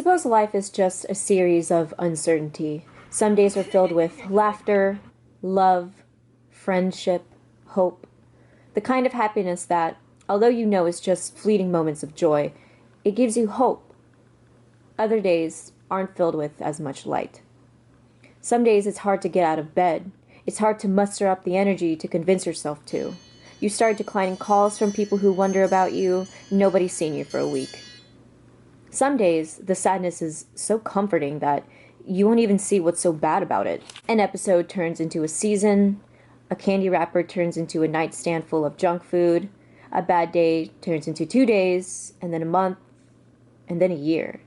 suppose life is just a series of uncertainty. Some days are filled with laughter, love, friendship, hope, the kind of happiness that, although you know is just fleeting moments of joy, it gives you hope. Other days aren't filled with as much light. Some days it's hard to get out of bed. It's hard to muster up the energy to convince yourself to. You start declining calls from people who wonder about you. Nobody's seen you for a week. Some days, the sadness is so comforting that you won't even see what's so bad about it. An episode turns into a season, a candy wrapper turns into a nightstand full of junk food, a bad day turns into 2 days, and then a month, and then a year.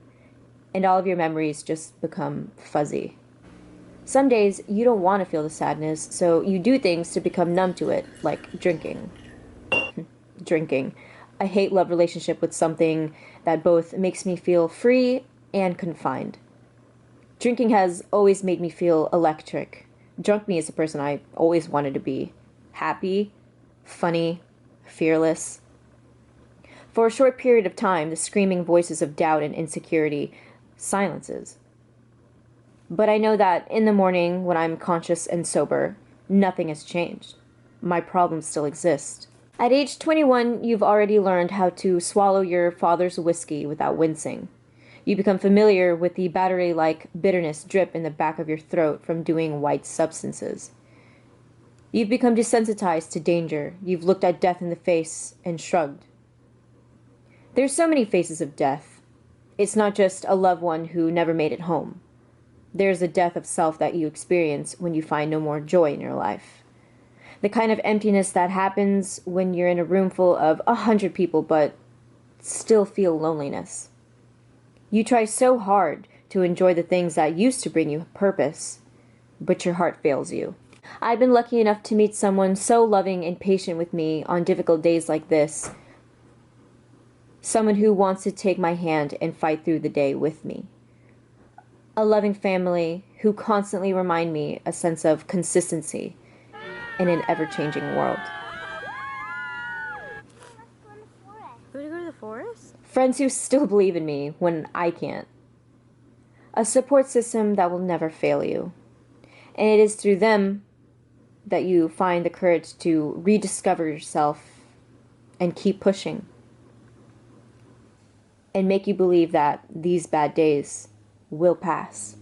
And all of your memories just become fuzzy. Some days, you don't want to feel the sadness, so you do things to become numb to it, like drinking. Drinking. A hate-love relationship with something that both makes me feel free and confined. Drinking has always made me feel electric. Drunk me is the person I always wanted to be. Happy, funny, fearless. For a short period of time, the screaming voices of doubt and insecurity silences. But I know that in the morning, when I'm conscious and sober, nothing has changed. My problems still exist. At age 21, you've already learned how to swallow your father's whiskey without wincing. You become familiar with the battery-like bitterness drip in the back of your throat from doing white substances. You've become desensitized to danger. You've looked at death in the face and shrugged. There's so many faces of death. It's not just a loved one who never made it home. There's a death of self that you experience when you find no more joy in your life. The kind of emptiness that happens when you're in a room full of 100 people but still feel loneliness. You try so hard to enjoy the things that used to bring you purpose, but your heart fails you. I've been lucky enough to meet someone so loving and patient with me on difficult days like this. Someone who wants to take my hand and fight through the day with me. A loving family who constantly remind me a sense of consistency in an ever-changing world. Would you go to the forest? Friends who still believe in me when I can't. A support system that will never fail you. And it is through them that you find the courage to rediscover yourself and keep pushing. And make you believe that these bad days will pass.